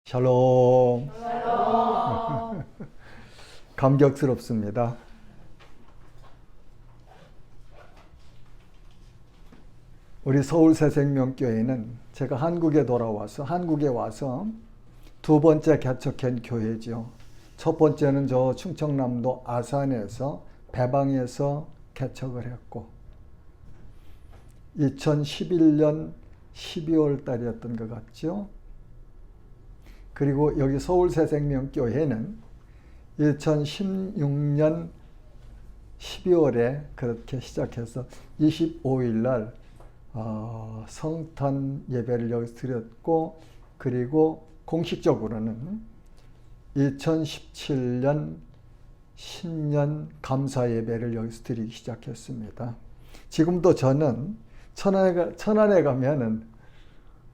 샬롬. 샬롬. 감격스럽습니다. 우리 서울새생명교회는 제가 한국에 와서 두 번째 개척한 교회죠. 첫 번째는 저 충청남도 아산에서 배방에서 개척을 했고 2011년 12월 달이었던 것 같죠. 그리고 여기 서울새생명교회는 2016년 12월에 그렇게 시작해서 25일 날 성탄 예배를 여기서 드렸고, 그리고 공식적으로는 2017년 신년 감사 예배를 여기서 드리기 시작했습니다. 지금도 저는 천안에 가면은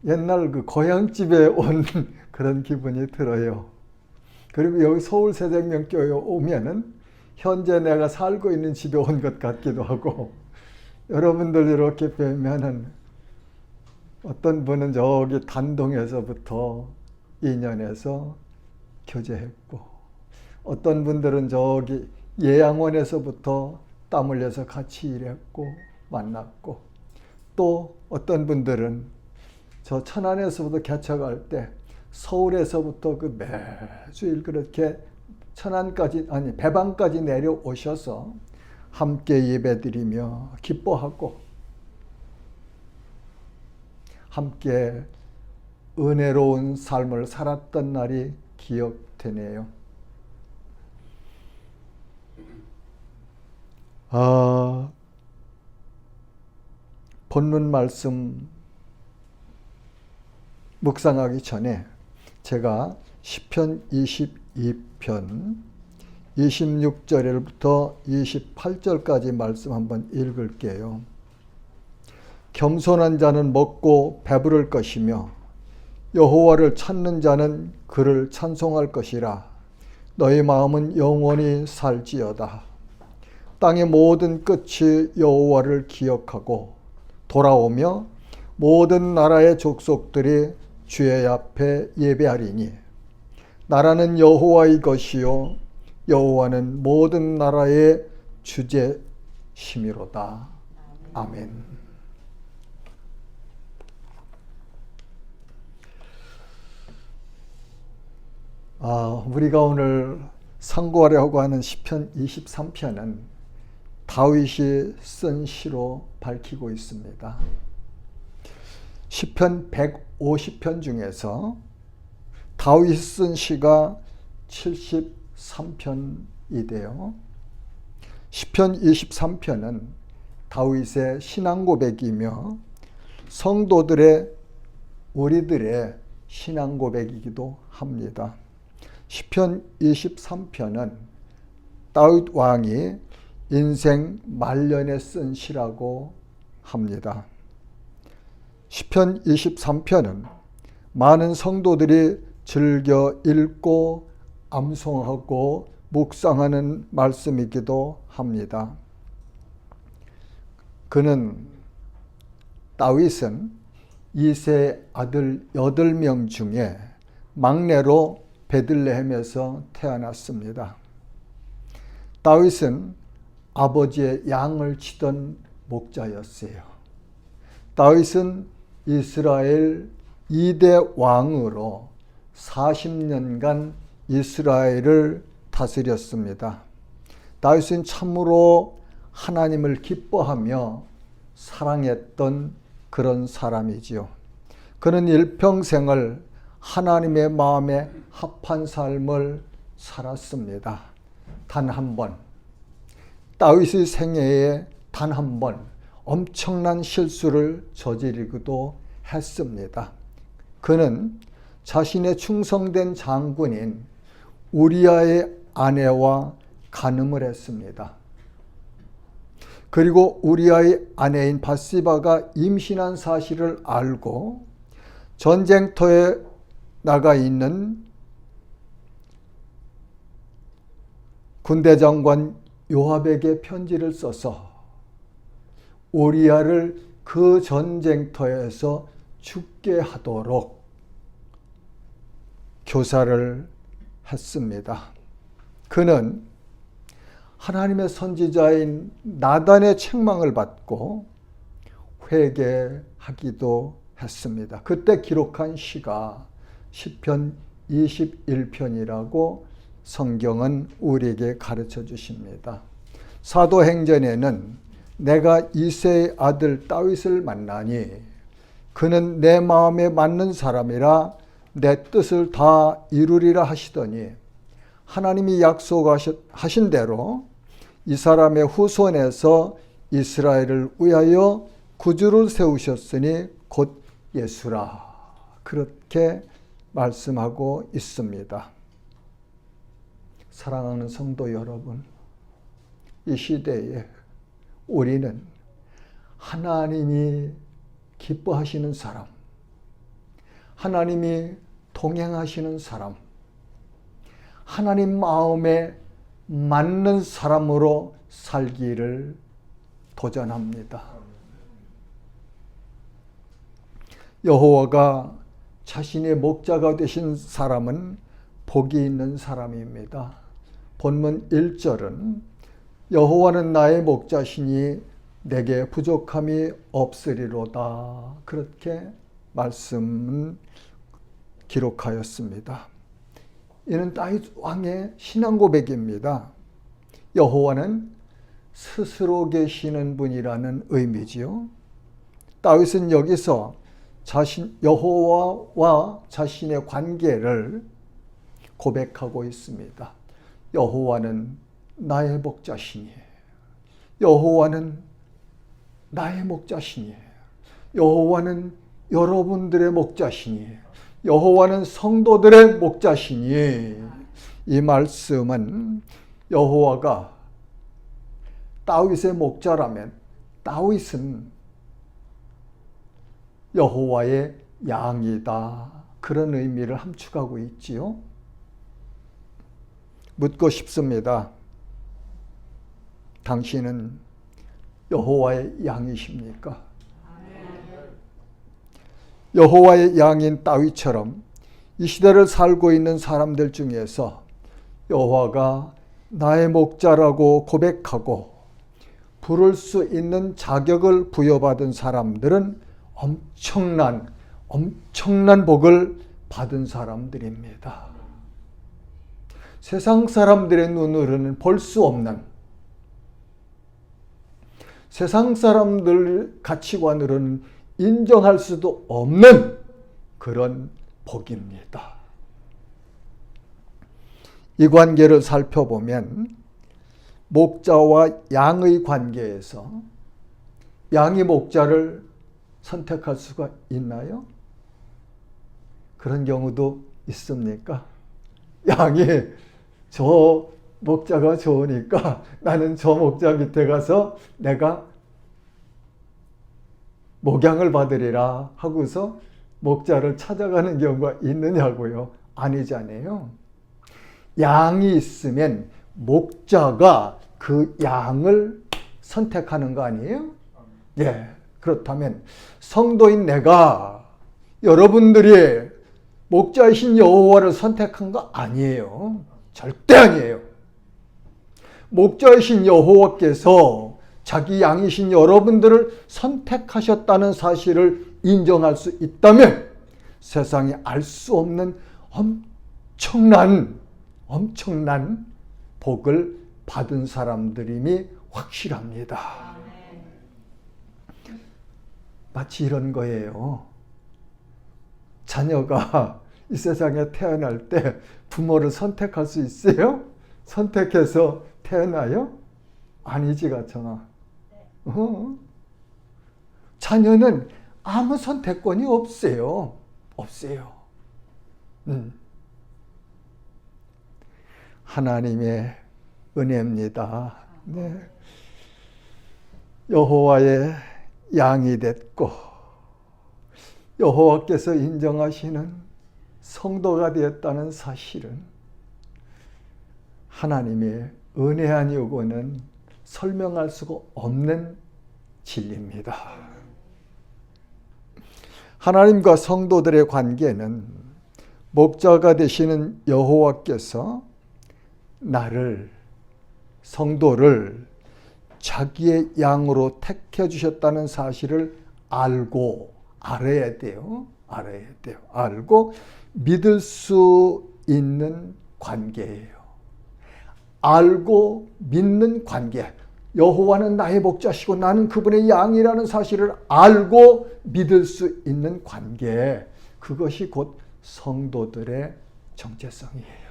옛날 그 고향집에 온 그런 기분이 들어요. 그리고 여기 서울새생명교회 오면은 현재 내가 살고 있는 집에 온 것 같기도 하고, 여러분들 이렇게 뵈면은 어떤 분은 저기 단동에서부터 2년에서 교제했고, 어떤 분들은 저기 예양원에서부터 땀 흘려서 같이 일했고 만났고, 또 어떤 분들은 저 천안에서부터 개척할 때 서울에서부터 그 매주일 그렇게 배방까지 내려오셔서 함께 예배드리며 기뻐하고 함께 은혜로운 삶을 살았던 날이 기억되네요. 본문 말씀 묵상하기 전에 제가 시편 22편 26절부터 28절까지 말씀 한번 읽을게요. 겸손한 자는 먹고 배부를 것이며 여호와를 찾는 자는 그를 찬송할 것이라. 너희 마음은 영원히 살지어다. 땅의 모든 끝이 여호와를 기억하고 돌아오며 모든 나라의 족속들이 주의 앞에 예배하리니. 나라는 여호와의 것이요 여호와는 모든 나라의 주제심이로다. 아멘. 우리가 오늘 상고하려고 하는 시편 23편은 다윗이 쓴 시로 밝히고 있습니다. 시편 150편 중에서 다윗이 쓴 시가 73편이데요. 시편 23편은 다윗의 신앙 고백이며 우리들의 신앙 고백이기도 합니다. 시편 23편은 다윗 왕이 인생 말년에 쓴 시라고 합니다. 시편 23편은 많은 성도들이 즐겨 읽고 암송하고 묵상하는 말씀이기도 합니다. 다윗은 이세 아들 8명 중에 막내로 베들레헴에서 태어났습니다. 다윗은 아버지의 양을 치던 목자였어요. 다윗은 이스라엘 2대 왕으로 40년간 이스라엘을 다스렸습니다. 다윗은 참으로 하나님을 기뻐하며 사랑했던 그런 사람이지요. 그는 일평생을 하나님의 마음에 합한 삶을 살았습니다. 단 한 번, 다윗의 생애에 단 한 번 엄청난 실수를 저지르기도 했습니다. 그는 자신의 충성된 장군인 우리아의 아내와 간음을 했습니다. 그리고 우리아의 아내인 밧세바가 임신한 사실을 알고 전쟁터에 나가 있는 군대 장관 요압에게 편지를 써서 우리아를 그 전쟁터에서 죽게 하도록 교사를 했습니다. 그는 하나님의 선지자인 나단의 책망을 받고 회개하기도 했습니다. 그때 기록한 시가 시편 21편이라고 성경은 우리에게 가르쳐 주십니다. 사도행전에는 내가 이새의 아들 다윗을 만나니 그는 내 마음에 맞는 사람이라 내 뜻을 다 이루리라 하시더니 하나님이 약속하신 대로 이 사람의 후손에서 이스라엘을 위하여 구주를 세우셨으니 곧 예수라. 그렇게 말씀하고 있습니다. 사랑하는 성도 여러분, 이 시대에 우리는 하나님이 기뻐하시는 사람, 하나님이 동행하시는 사람, 하나님 마음에 맞는 사람으로 살기를 도전합니다. 여호와가 자신의 목자가 되신 사람은 복이 있는 사람입니다. 본문 1절은 여호와는 나의 목자시니 내게 부족함이 없으리로다. 그렇게 말씀은 기록하였습니다. 이는 다윗 왕의 신앙 고백입니다. 여호와는 스스로 계시는 분이라는 의미지요. 다윗은 여기서 여호와와 자신의 관계를 고백하고 있습니다. 여호와는 나의 목자시니, 여호와는 나의 목자시니, 여호와는 여러분들의 목자시니, 여호와는 성도들의 목자시니. 이 말씀은 여호와가 다윗의 목자라면 다윗은 여호와의 양이다. 그런 의미를 함축하고 있지요. 묻고 싶습니다. 당신은 여호와의 양이십니까? 여호와의 양인 다윗처럼 이 시대를 살고 있는 사람들 중에서 여호와가 나의 목자라고 고백하고 부를 수 있는 자격을 부여받은 사람들은 엄청난 복을 받은 사람들입니다. 세상 사람들의 눈으로는 볼 수 없는, 세상 사람들 가치관으로는 인정할 수도 없는 그런 복입니다. 이 관계를 살펴보면 목자와 양의 관계에서 양이 목자를 선택할 수가 있나요? 그런 경우도 있습니까? 양이 저 목자가 좋으니까 나는 저 목자 밑에 가서 내가 목양을 받으리라 하고서 목자를 찾아가는 경우가 있느냐고요? 아니잖아요. 양이 있으면 목자가 그 양을 선택하는 거 아니에요? 예. 그렇다면 성도인 내가 여러분들이 목자이신 여호와를 선택한 거 아니에요. 절대 아니에요. 목자이신 여호와께서 자기 양이신 여러분들을 선택하셨다는 사실을 인정할 수 있다면 세상에 알 수 없는 엄청난 복을 받은 사람들임이 확실합니다. 마치 이런 거예요. 자녀가 이 세상에 태어날 때 부모를 선택할 수 있어요? 선택해서 태어나요? 아니지 같잖아. 자녀는 아무 선택권이 없어요. 없어요. 하나님의 은혜입니다. 네. 여호와의 양이 됐고 여호와께서 인정하시는 성도가 되었다는 사실은 하나님의 은혜 아니고는 설명할 수가 없는 진리입니다. 하나님과 성도들의 관계는 목자가 되시는 여호와께서 나를, 성도를 자기의 양으로 택해 주셨다는 사실을 알고, 알아야 돼요. 알아야 돼요. 알고 믿을 수 있는 관계예요. 알고 믿는 관계. 여호와는 나의 목자시고 나는 그분의 양이라는 사실을 알고 믿을 수 있는 관계. 그것이 곧 성도들의 정체성이에요.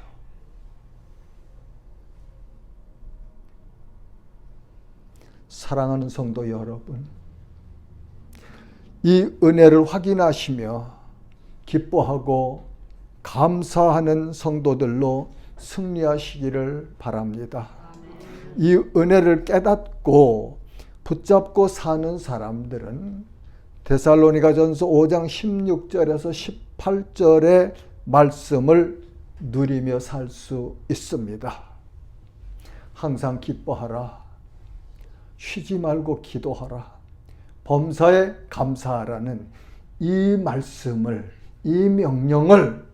사랑하는 성도 여러분, 이 은혜를 확인하시며 기뻐하고 감사하는 성도들로 승리하시기를 바랍니다. 이 은혜를 깨닫고 붙잡고 사는 사람들은 데살로니가전서 5장 16절에서 18절의 말씀을 누리며 살 수 있습니다. 항상 기뻐하라. 쉬지 말고 기도하라. 범사에 감사하라는 이 말씀을, 이 명령을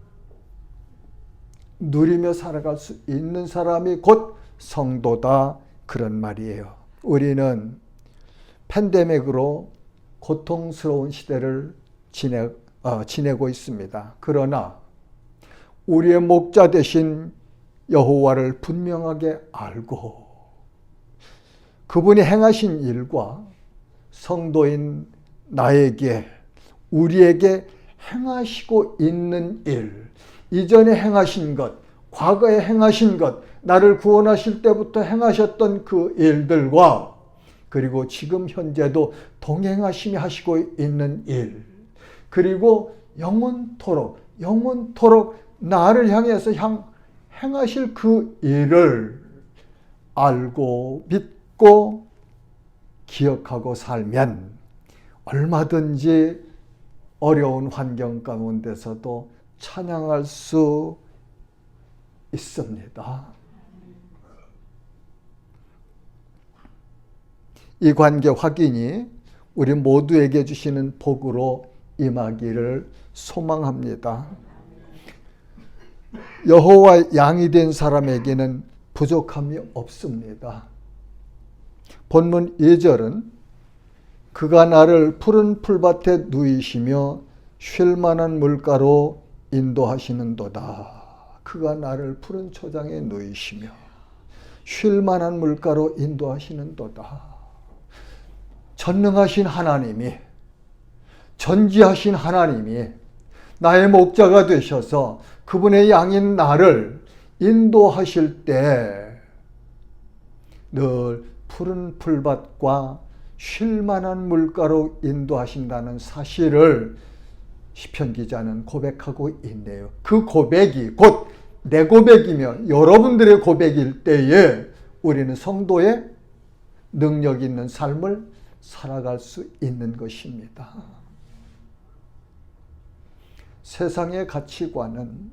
누리며 살아갈 수 있는 사람이 곧 성도다, 그런 말이에요. 우리는 팬데믹으로 고통스러운 시대를 지내고 있습니다. 그러나 우리의 목자 되신 여호와를 분명하게 알고 그분이 행하신 일과 성도인 나에게, 우리에게 행하시고 있는 일, 이전에 행하신 것, 과거에 행하신 것, 나를 구원하실 때부터 행하셨던 그 일들과 그리고 지금 현재도 동행하시며 하시고 있는 일, 그리고 영원토록 나를 향해서 행하실 그 일을 알고 믿고 기억하고 살면 얼마든지 어려운 환경 가운데서도 찬양할 수 있습니다. 이 관계 확인이 우리 모두에게 주시는 복으로 임하기를 소망합니다. 여호와의 양이 된 사람에게는 부족함이 없습니다. 본문 2절은 그가 나를 푸른 풀밭에 누이시며 쉴 만한 물가로 인도하시는도다. 그가 나를 푸른 초장에 누이시며 쉴 만한 물가로 인도하시는도다. 전능하신 하나님이, 전지하신 하나님이 나의 목자가 되셔서 그분의 양인 나를 인도하실 때 늘 푸른 풀밭과 쉴 만한 물가로 인도하신다는 사실을 시편 기자는 고백하고 있네요. 그 고백이 곧 내 고백이며 여러분들의 고백일 때에 우리는 성도의 능력 있는 삶을 살아갈 수 있는 것입니다. 세상의 가치관은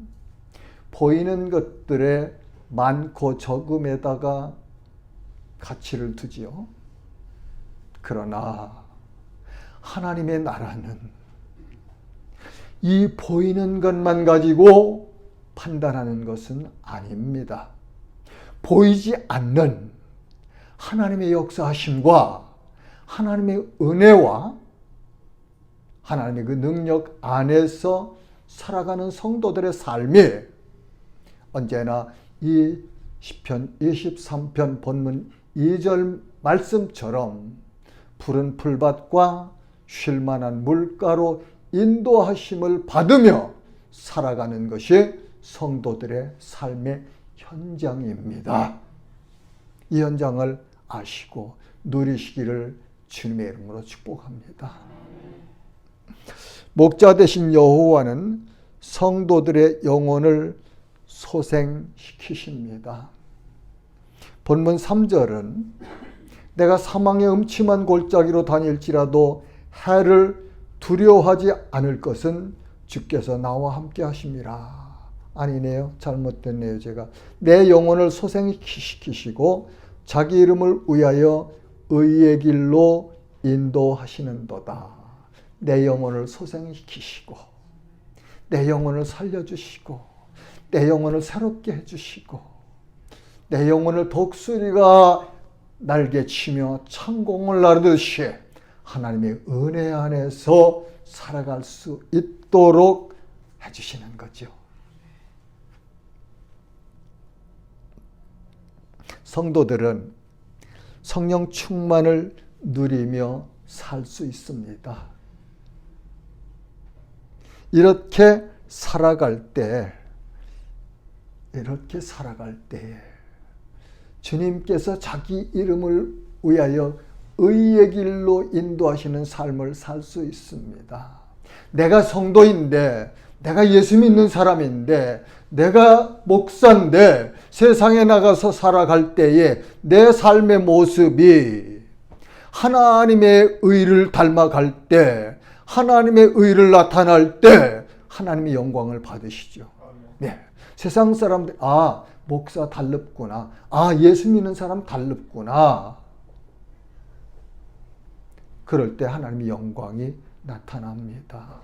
보이는 것들의 많고 적음에다가 가치를 두지요. 그러나 하나님의 나라는 이 보이는 것만 가지고 판단하는 것은 아닙니다. 보이지 않는 하나님의 역사하심과 하나님의 은혜와 하나님의 그 능력 안에서 살아가는 성도들의 삶이 언제나 이 시편 23편 본문 2절 말씀처럼 푸른 풀밭과 쉴 만한 물가로 인도하심을 받으며 살아가는 것이 성도들의 삶의 현장입니다. 이 현장을 아시고 누리시기를 주님의 이름으로 축복합니다. 목자 되신 여호와는 성도들의 영혼을 소생시키십니다. 본문 3절은 내가 사망의 음침한 골짜기로 다닐지라도 해를 두려워하지 않을 것은 주께서 나와 함께 하심이라. 아니네요. 잘못됐네요. 제가 내 영혼을 소생시키시고 자기 이름을 위하여 의의 길로 인도하시는도다. 내 영혼을 소생시키시고 내 영혼을 살려주시고 내 영혼을 새롭게 해주시고 내 영혼을 독수리가 날개치며 창공을 나르듯이 하나님의 은혜 안에서 살아갈 수 있도록 해주시는 거죠. 성도들은 성령 충만을 누리며 살 수 있습니다. 이렇게 살아갈 때 주님께서 자기 이름을 위하여 의의 길로 인도하시는 삶을 살 수 있습니다. 내가 성도인데, 내가 예수 믿는 사람인데, 내가 목사인데 세상에 나가서 살아갈 때에 내 삶의 모습이 하나님의 의를 닮아갈 때, 하나님의 의를 나타날 때 하나님의 영광을 받으시죠. 네. 세상 사람들, 목사 달릅구나. 예수 믿는 사람 달릅구나. 그럴 때 하나님의 영광이 나타납니다.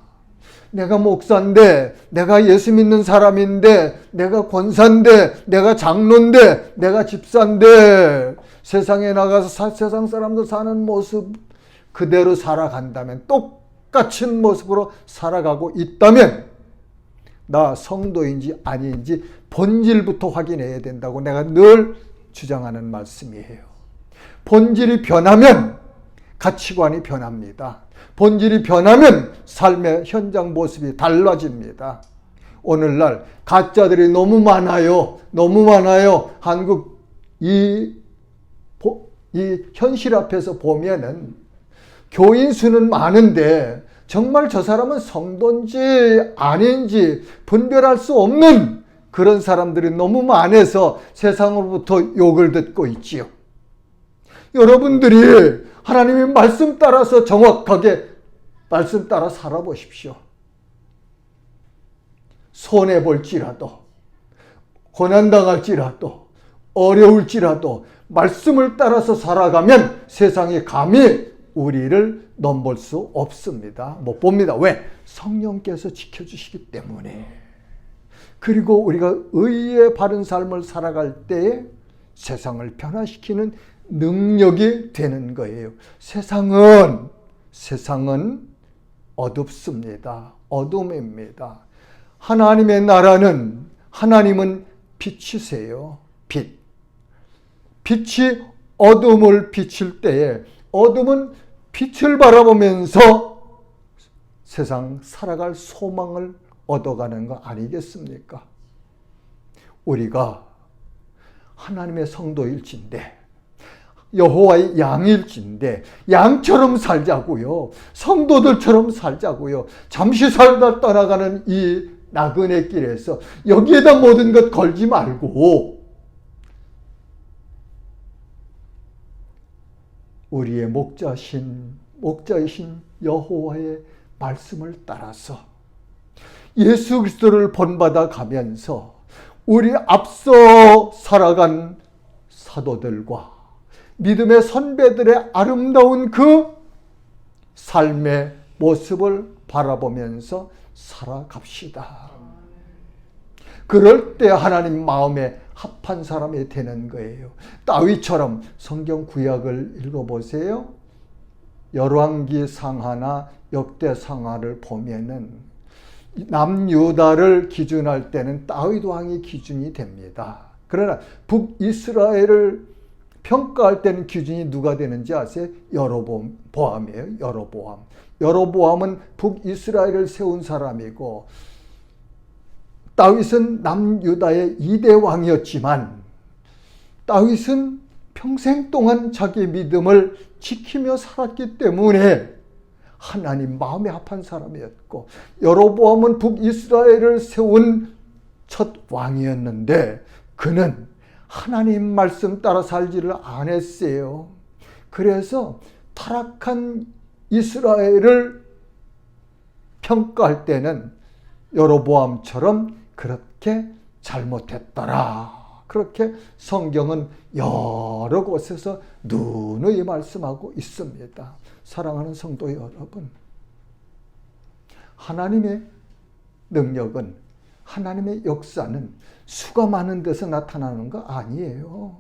내가 목사인데, 내가 예수 믿는 사람인데, 내가 권사인데, 내가 장로인데, 내가 집사인데, 세상에 나가서 세상 사람들 사는 모습 그대로 살아간다면, 똑같은 모습으로 살아가고 있다면, 나 성도인지 아닌지 본질부터 확인해야 된다고 내가 늘 주장하는 말씀이에요. 본질이 변하면 가치관이 변합니다. 본질이 변하면 삶의 현장 모습이 달라집니다. 오늘날 가짜들이 너무 많아요. 한국 이 현실 앞에서 보면은 교인 수는 많은데 정말 저 사람은 성도인지 아닌지 분별할 수 없는 그런 사람들이 너무 많아서 세상으로부터 욕을 듣고 있지요. 여러분들이 하나님의 말씀 따라서 정확하게 말씀 따라 살아보십시오. 손해볼지라도, 고난당할지라도, 어려울지라도 말씀을 따라서 살아가면 세상이 감히 우리를 넘볼 수 없습니다. 못 봅니다. 왜? 성령께서 지켜주시기 때문에. 그리고 우리가 의의 바른 삶을 살아갈 때에 세상을 변화시키는 능력이 되는 거예요. 세상은 어둡습니다. 어둠입니다. 하나님의 나라는, 하나님은 빛이세요. 빛이 어둠을 비칠 때에 어둠은 빛을 바라보면서 세상 살아갈 소망을 얻어가는 거 아니겠습니까? 우리가 하나님의 성도일진데, 여호와의 양일진데 양처럼 살자고요. 성도들처럼 살자고요. 잠시 살다 떠나가는 이 나그네 길에서 여기에다 모든 것 걸지 말고 우리의 목자이신 여호와의 말씀을 따라서 예수 그리스도를 본받아 가면서 우리 앞서 살아간 사도들과 믿음의 선배들의 아름다운 그 삶의 모습을 바라보면서 살아갑시다. 그럴 때 하나님 마음에 합한 사람이 되는 거예요. 다윗처럼 성경 구약을 읽어보세요. 열왕기 상하나 역대 상하를 보면은 남유다를 기준할 때는 다윗 왕이 기준이 됩니다. 그러나 북이스라엘을 평가할 때는 기준이 누가 되는지 아세요? 여로보암이에요. 여로보암은 북이스라엘을 세운 사람이고 다윗은 남유다의 2대 왕이었지만 다윗은 평생 동안 자기 믿음을 지키며 살았기 때문에 하나님 마음에 합한 사람이었고, 여로보암은 북이스라엘을 세운 첫 왕이었는데 그는 하나님 말씀 따라 살지를 안 했어요. 그래서 타락한 이스라엘을 평가할 때는 여로보암처럼 그렇게 잘못했더라. 그렇게 성경은 여러 곳에서 누누이 말씀하고 있습니다. 사랑하는 성도 여러분, 하나님의 능력은, 하나님의 역사는 수가 많은 데서 나타나는 거 아니에요.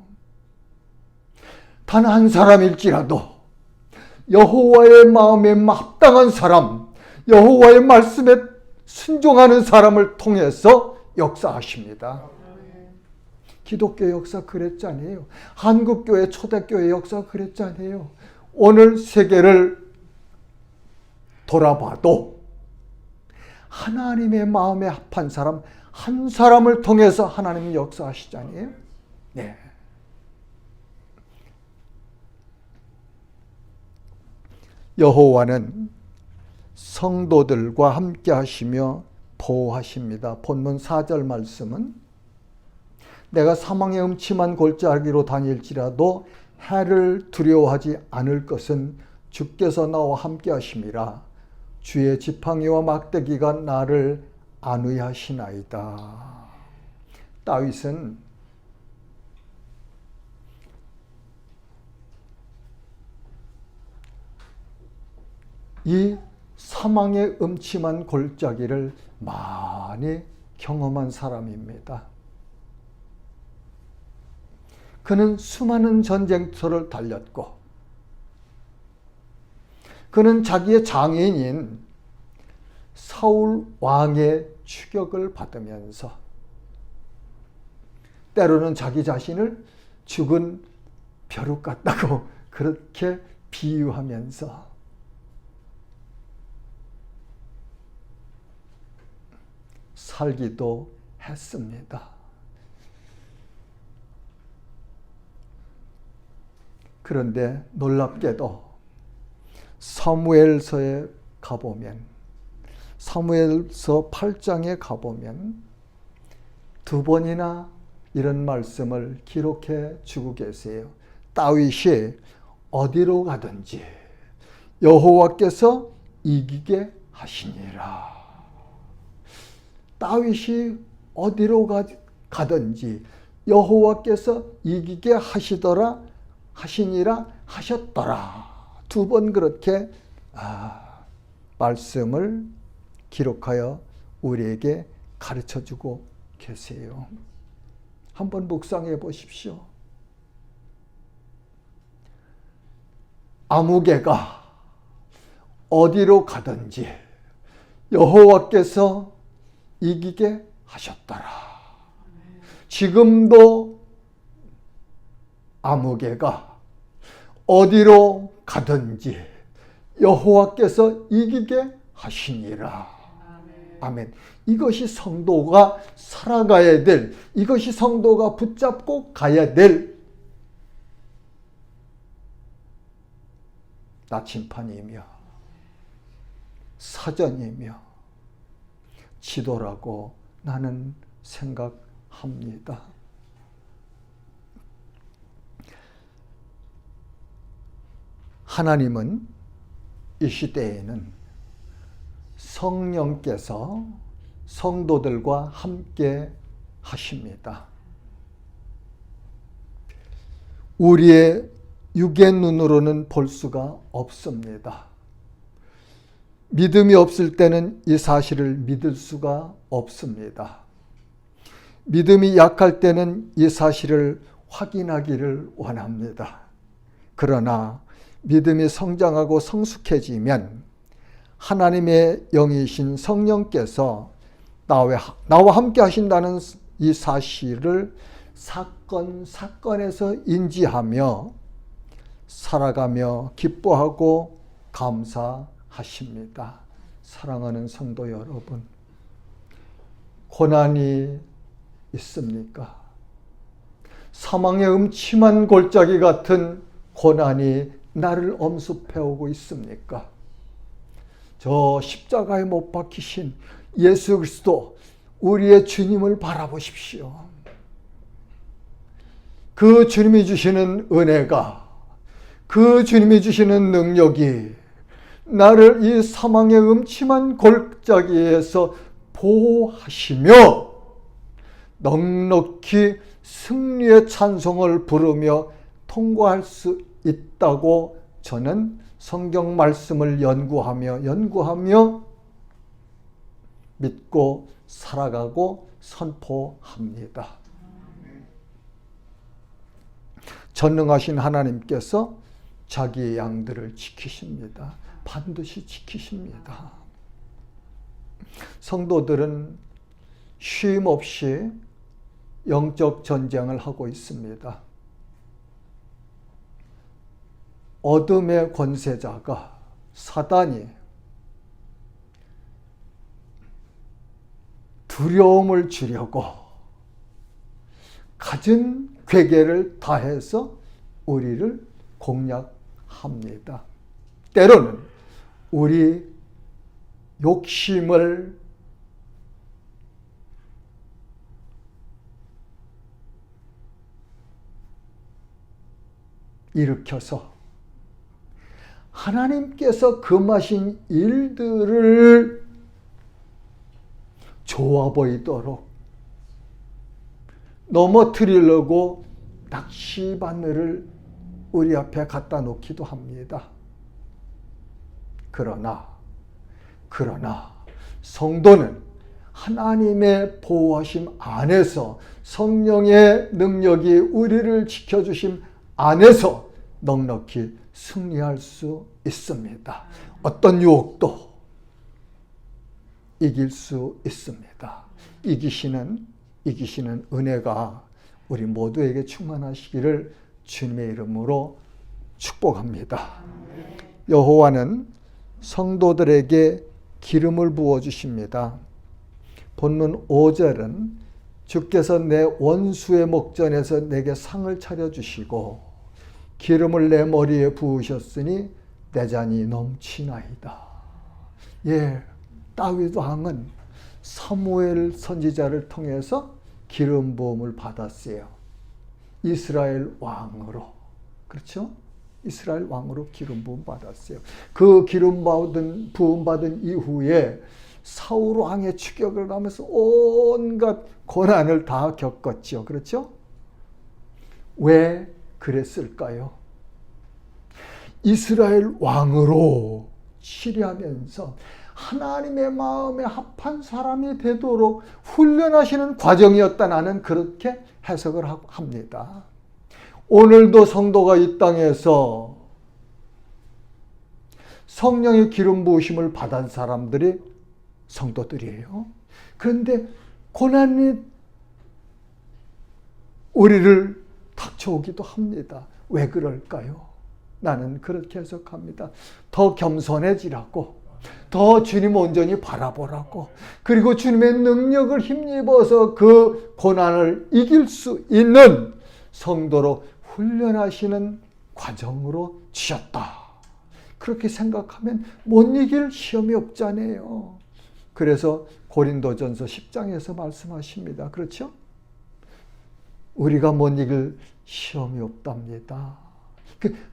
단 한 사람일지라도 여호와의 마음에 합당한 사람, 여호와의 말씀에 순종하는 사람을 통해서 역사하십니다. 기독교 역사 그랬잖아요. 한국교회 초대교회 역사 그랬잖아요. 오늘 세계를 돌아봐도 하나님의 마음에 합한 사람 한 사람을 통해서 하나님이 역사하시잖아요. 네. 여호와는 성도들과 함께 하시며 보호하십니다. 본문 4절 말씀은 내가 사망의 음침한 골짜기로 다닐지라도 해를 두려워하지 않을 것은 주께서 나와 함께 하심이라. 주의 지팡이와 막대기가 나를 안위하시나이다. 다윗은 이 사망의 음침한 골짜기를 많이 경험한 사람입니다. 그는 수많은 전쟁터를 달렸고 그는 자기의 장인인 사울 왕의 추격을 받으면서 때로는 자기 자신을 죽은 벼룩 같다고 그렇게 비유하면서 살기도 했습니다. 그런데 놀랍게도 사무엘서에 가보면, 사무엘서 8장에 가보면 두 번이나 이런 말씀을 기록해 주고 계세요. 다윗이 어디로 가든지 여호와께서 이기게 하시니라. 다윗이 어디로 가든지 여호와께서 이기게 하시니라 하셨더라. 두 번 그렇게 말씀을 기록하여 우리에게 가르쳐주고 계세요. 한번 묵상해 보십시오. 아무개가 어디로 가든지 여호와께서 이기게 하셨더라. 지금도 아무개가 어디로 가든지 여호와께서 이기게 하시니라. 아멘. 이것이 성도가 살아가야 될, 이것이 성도가 붙잡고 가야 될 나침판이며 사전이며 지도라고 나는 생각합니다. 하나님은 이 시대에는 성령께서 성도들과 함께 하십니다. 우리의 육의 눈으로는 볼 수가 없습니다. 믿음이 없을 때는 이 사실을 믿을 수가 없습니다. 믿음이 약할 때는 이 사실을 확인하기를 원합니다. 그러나 믿음이 성장하고 성숙해지면 하나님의 영이신 성령께서 나와 함께 하신다는 이 사실을 사건에서 인지하며 살아가며 기뻐하고 감사하십니다. 사랑하는 성도 여러분, 고난이 있습니까? 사망의 음침한 골짜기 같은 고난이 나를 엄습해오고 있습니까? 저 십자가에 못 박히신 예수 그리스도 우리의 주님을 바라보십시오. 그 주님이 주시는 은혜가, 그 주님이 주시는 능력이 나를 이 사망의 음침한 골짜기에서 보호하시며 넉넉히 승리의 찬송을 부르며 통과할 수 있다고 저는 성경 말씀을 연구하며 믿고 살아가고 선포합니다. 전능하신 하나님께서 자기의 양들을 지키십니다. 반드시 지키십니다. 성도들은 쉼 없이 영적 전쟁을 하고 있습니다. 어둠의 권세자가 사단이 두려움을 주려고 갖은 괴계를 다해서 우리를 공략합니다. 때로는 우리 욕심을 일으켜서 하나님께서 금하신 일들을 좋아 보이도록 넘어뜨리려고 낚시바늘을 우리 앞에 갖다 놓기도 합니다. 그러나 성도는 하나님의 보호하심 안에서 성령의 능력이 우리를 지켜주심 안에서 넉넉히 승리할 수 있습니다. 어떤 유혹도 이길 수 있습니다. 이기시는 은혜가 우리 모두에게 충만하시기를 주님의 이름으로 축복합니다. 여호와는 성도들에게 기름을 부어주십니다. 본문 5절은 주께서 내 원수의 목전에서 내게 상을 차려주시고 기름을 내 머리에 부으셨으니 내 잔이 넘치나이다. 예, 다윗 왕은 사무엘 선지자를 통해서 기름 부음을 받았어요. 이스라엘 왕으로. 그렇죠? 이스라엘 왕으로 기름 부음 받았어요. 그 기름 부음 받은 이후에 사울 왕의 추격을 하면서 온갖 고난을 다 겪었죠. 그렇죠? 왜 그랬을까요? 이스라엘 왕으로 치리하면서 하나님의 마음에 합한 사람이 되도록 훈련하시는 과정이었다. 나는 그렇게 해석을 합니다. 오늘도 성도가 이 땅에서 성령의 기름 부으심을 받은 사람들이 성도들이에요. 그런데 고난이 우리를 닥쳐오기도 합니다. 왜 그럴까요? 나는 그렇게 해석합니다. 더 겸손해지라고, 더 주님 온전히 바라보라고, 그리고 주님의 능력을 힘입어서 그 고난을 이길 수 있는 성도로 훈련하시는 과정으로 주셨다. 그렇게 생각하면 못 이길 시험이 없잖아요. 그래서 고린도전서 10장에서 말씀하십니다. 그렇죠? 우리가 못 이길 시험이 없답니다.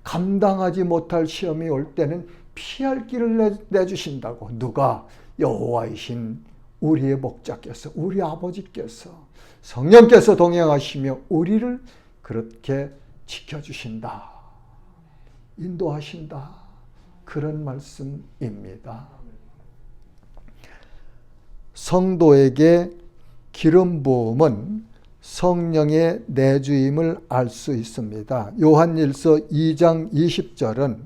감당하지 못할 시험이 올 때는 피할 길을 내주신다고. 누가? 여호와이신 우리의 목자께서, 우리 아버지께서, 성령께서 동행하시며 우리를 그렇게 지켜주신다, 인도하신다, 그런 말씀입니다. 성도에게 기름 부음은 성령의 내주임을 알 수 있습니다. 요한일서 2장 20절은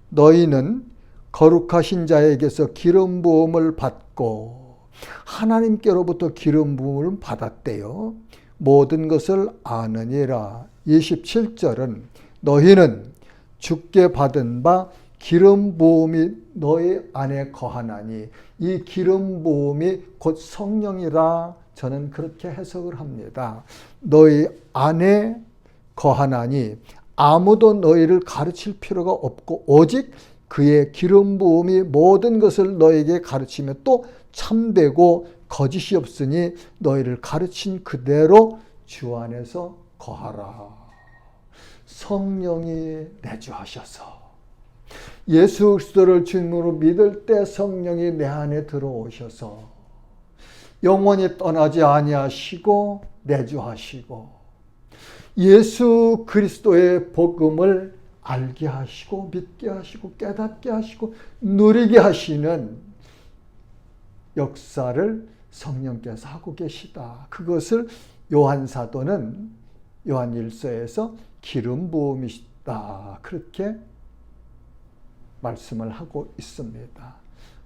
너희는 거룩하신 자에게서 기름 부음을 받고 하나님께로부터 기름 부음을 받았대요. 모든 것을 아느니라. 27절은 너희는 주께 받은 바 기름 부음이 너희 안에 거하나니, 이 기름 부음이 곧 성령이라 저는 그렇게 해석을 합니다. 너희 안에 거하나니 아무도 너희를 가르칠 필요가 없고 오직 그의 기름 부음이 모든 것을 너에게 가르치며 또 참되고 거짓이 없으니 너희를 가르친 그대로 주 안에서 거하라. 성령이 내주하셔서 예수 그리스도를 주님으로 믿을 때 성령이 내 안에 들어오셔서 영원히 떠나지 아니하시고 내주하시고 예수 그리스도의 복음을 알게 하시고 믿게 하시고 깨닫게 하시고 누리게 하시는 역사를 성령께서 하고 계시다. 그것을 요한 사도는 요한 1서에서 기름 부음이시다. 그렇게 말씀을 하고 있습니다.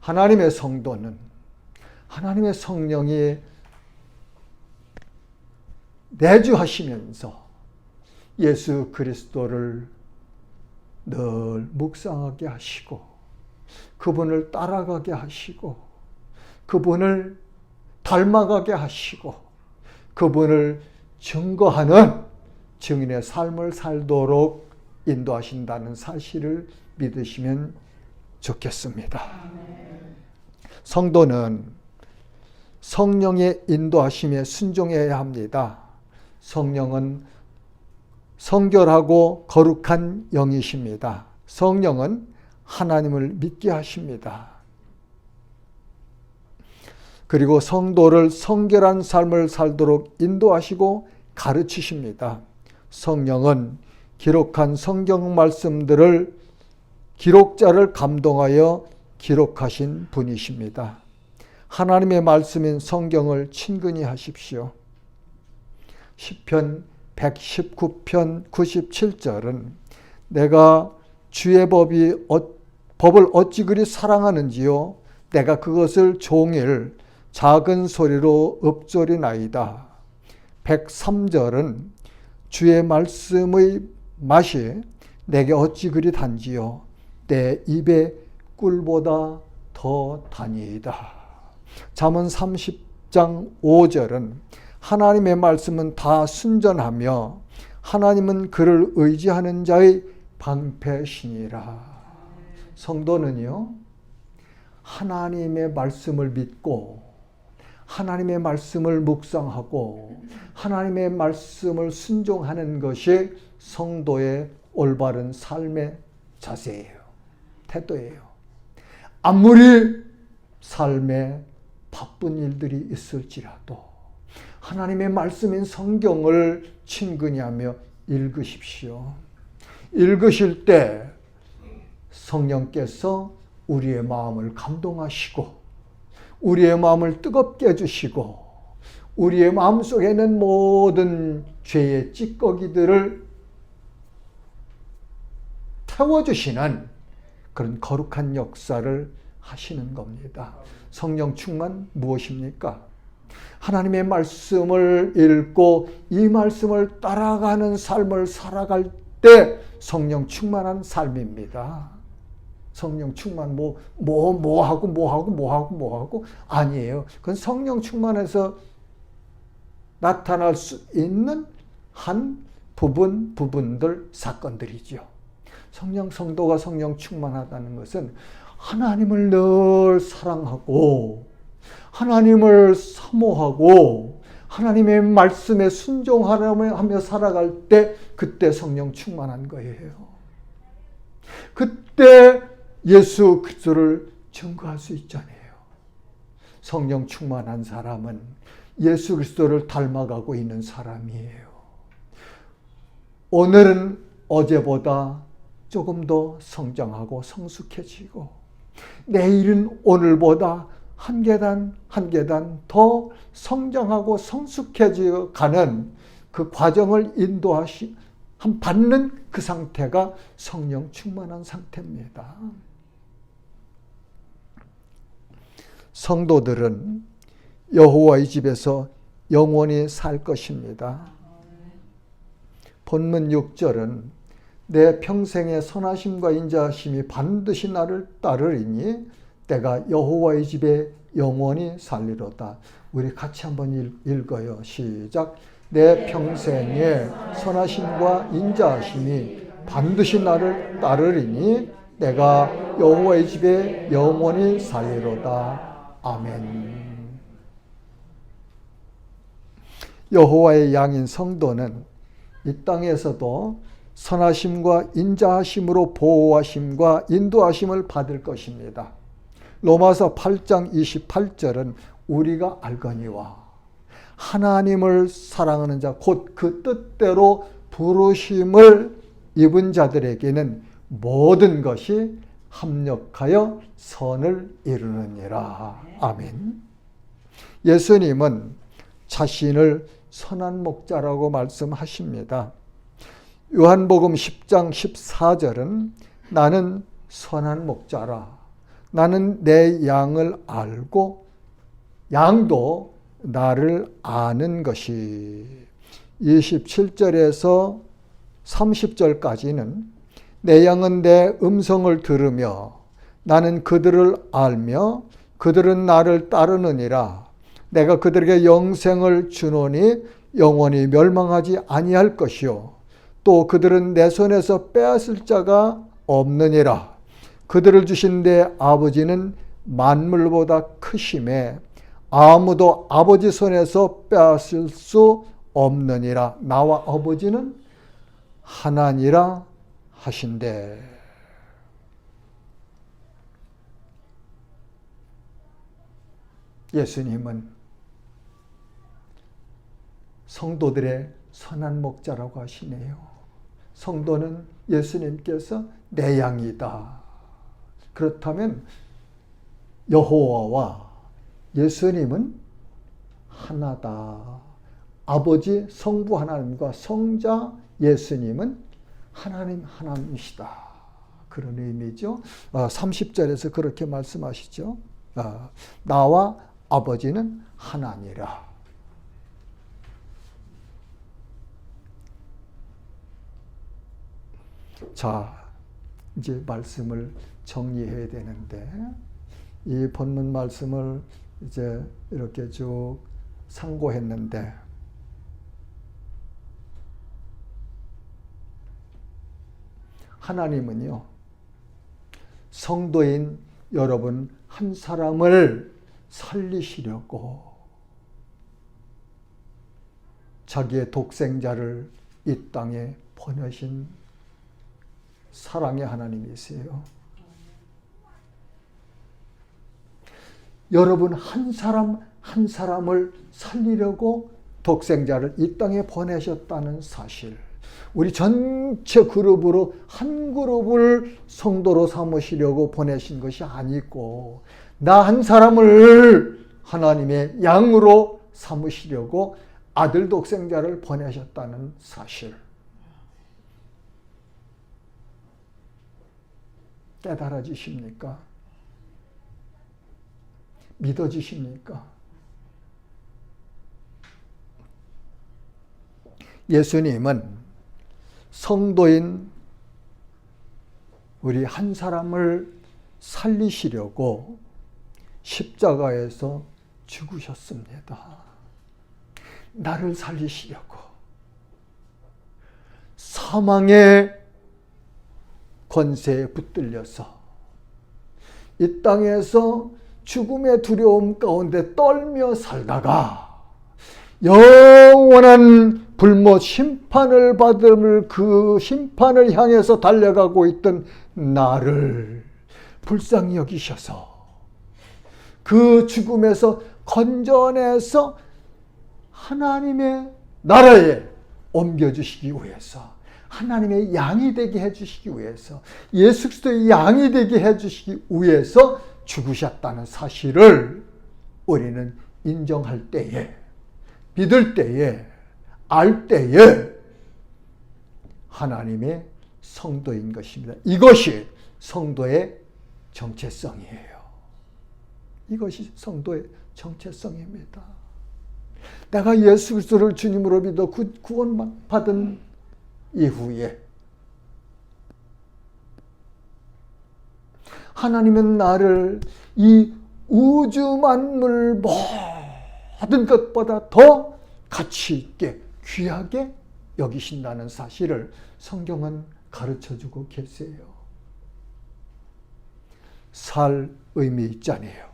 하나님의 성도는 하나님의 성령이 내주하시면서 예수 그리스도를 늘 묵상하게 하시고 그분을 따라가게 하시고 그분을 닮아가게 하시고 그분을 증거하는 증인의 삶을 살도록 인도하신다는 사실을 믿으시면 좋겠습니다. 성도는 성령의 인도하심에 순종해야 합니다. 성령은 성결하고 거룩한 영이십니다. 성령은 하나님을 믿게 하십니다. 그리고 성도를 성결한 삶을 살도록 인도하시고 가르치십니다. 성령은 기록한 성경 말씀들을 기록자를 감동하여 기록하신 분이십니다. 하나님의 말씀인 성경을 친근히 하십시오. 시편 119편 97절은 내가 주의 법을 어찌 그리 사랑하는지요 내가 그것을 종일 작은 소리로 읊조리나이다. 103절은 주의 말씀의 맛이 내게 어찌 그리 단지요 내 입에 꿀보다 더 다니이다. 잠언 30장 5절은 하나님의 말씀은 다 순전하며 하나님은 그를 의지하는 자의 방패시니라. 성도는요 하나님의 말씀을 믿고 하나님의 말씀을 묵상하고 하나님의 말씀을 순종하는 것이 성도의 올바른 삶의 자세예요. 태도예요. 아무리 삶에 바쁜 일들이 있을지라도 하나님의 말씀인 성경을 친근히 하며 읽으십시오. 읽으실 때 성령께서 우리의 마음을 감동하시고 우리의 마음을 뜨겁게 해주시고 우리의 마음속에 있는 모든 죄의 찌꺼기들을 태워주시는 그런 거룩한 역사를 하시는 겁니다. 성령 충만 무엇입니까? 하나님의 말씀을 읽고 이 말씀을 따라가는 삶을 살아갈 때 성령 충만한 삶입니다. 성령 충만 뭐 하고 아니에요. 그건 성령 충만해서 나타날 수 있는 한 부분들 사건들이죠. 성도가 성령 충만하다는 것은 하나님을 늘 사랑하고 하나님을 사모하고 하나님의 말씀에 순종하며 살아갈 때 그때 성령 충만한 거예요. 그때 예수 그리스도를 증거할 수 있잖아요. 성령 충만한 사람은 예수 그리스도를 닮아가고 있는 사람이에요. 오늘은 어제보다 조금 더 성장하고 성숙해지고 내일은 오늘보다 한 계단 한 계단 더 성장하고 성숙해져 가는 그 과정을 받는 그 상태가 성령 충만한 상태입니다. 성도들은 여호와의 집에서 영원히 살 것입니다. 본문 6절은 내 평생의 선하심과 인자하심이 반드시 나를 따르리니 내가 여호와의 집에 영원히 살리로다. 우리 같이 한번 읽어요. 시작. 내 평생의 선하심과 인자하심이 반드시 나를 따르리니 내가 여호와의 집에 영원히 살리로다. 아멘. 여호와의 양인 성도는 이 땅에서도 선하심과 인자하심으로 보호하심과 인도하심을 받을 것입니다. 로마서 8장 28절은 우리가 알거니와 하나님을 사랑하는 자 곧 그 뜻대로 부르심을 입은 자들에게는 모든 것이 합력하여 선을 이루느니라. 아멘. 예수님은 자신을 선한 목자라고 말씀하십니다. 요한복음 10장 14절은 나는 선한 목자라. 나는 내 양을 알고 양도 나를 아는 것이. 27절에서 30절까지는 내 양은 내 음성을 들으며 나는 그들을 알며 그들은 나를 따르느니라. 내가 그들에게 영생을 주노니 영원히 멸망하지 아니할 것이요 또 그들은 내 손에서 빼앗을 자가 없느니라. 그들을 주신 내 아버지는 만물보다 크심에 아무도 아버지 손에서 빼앗을 수 없느니라. 나와 아버지는 하나니라 하신대. 예수님은 성도들의 선한 목자라고 하시네요. 성도는 예수님께서 내 양이다. 그렇다면 여호와와 예수님은 하나다. 아버지 성부 하나님과 성자 예수님은 하나님이시다. 그런 의미죠. 30절에서 그렇게 말씀하시죠. 나와 아버지는 하나니라. 자, 이제 말씀을 정리해야 되는데 이 본문 말씀을 이제 이렇게 쭉 상고했는데 하나님은요, 성도인 여러분 한 사람을 살리시려고 자기의 독생자를 이 땅에 보내신 사랑의 하나님이세요. 여러분 한 사람 한 사람을 살리려고 독생자를 이 땅에 보내셨다는 사실, 우리 전체 그룹으로 한 그룹을 성도로 삼으시려고 보내신 것이 아니고 나 한 사람을 하나님의 양으로 삼으시려고 아들 독생자를 보내셨다는 사실 깨달아지십니까? 믿어지십니까? 예수님은 성도인 우리 한 사람을 살리시려고 십자가에서 죽으셨습니다. 나를 살리시려고 사망의 권세에 붙들려서 이 땅에서 죽음의 두려움 가운데 떨며 살다가 영원한 불못 심판을 받을 그 심판을 향해서 달려가고 있던 나를 불쌍히 여기셔서 그 죽음에서 건져내서 하나님의 나라에 옮겨주시기 위해서, 하나님의 양이 되게 해주시기 위해서, 예수 그리스도의 양이 되게 해주시기 위해서 죽으셨다는 사실을 우리는 인정할 때에, 믿을 때에, 알 때에 하나님의 성도인 것입니다. 이것이 성도의 정체성이에요. 이것이 성도의 정체성입니다. 내가 예수 그리스도를 주님으로 믿어 구원받은 이후에 하나님은 나를 이 우주 만물 모든 것보다 더 가치 있게 귀하게 여기신다는 사실을 성경은 가르쳐주고 계세요. 살 의미 있잖아요.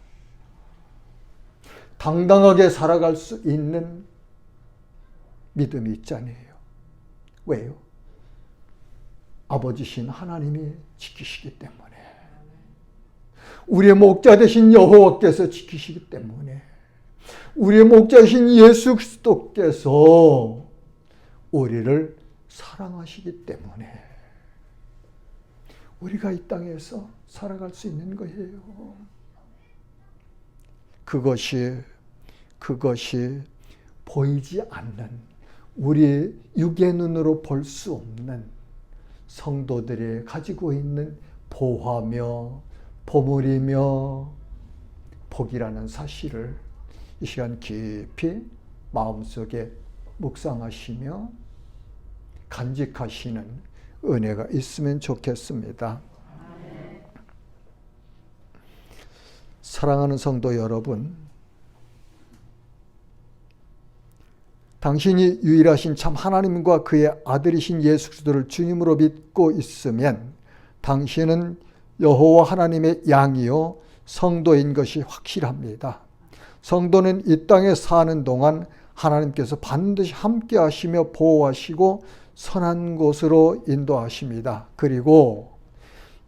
당당하게 살아갈 수 있는 믿음이 있잖아요. 왜요? 아버지신 하나님이 지키시기 때문에, 우리의 목자 되신 여호와께서 지키시기 때문에, 우리의 목자신 예수 그리스도께서 우리를 사랑하시기 때문에 우리가 이 땅에서 살아갈 수 있는 거예요. 그것이 보이지 않는, 우리 육의 눈으로 볼 수 없는 성도들이 가지고 있는 보화며 보물이며 복이라는 사실을 이 시간 깊이 마음속에 묵상하시며 간직하시는 은혜가 있으면 좋겠습니다. 사랑하는 성도 여러분, 당신이 유일하신 참 하나님과 그의 아들이신 예수 그리스도를 주님으로 믿고 있으면 당신은 여호와 하나님의 양이요 성도인 것이 확실합니다. 성도는 이 땅에 사는 동안 하나님께서 반드시 함께 하시며 보호하시고 선한 곳으로 인도하십니다. 그리고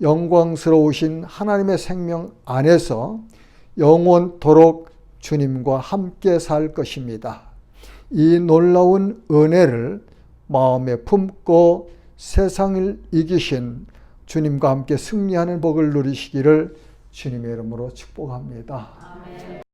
영광스러우신 하나님의 생명 안에서 영원토록 주님과 함께 살 것입니다. 이 놀라운 은혜를 마음에 품고 세상을 이기신 주님과 함께 승리하는 복을 누리시기를 주님의 이름으로 축복합니다. 아멘.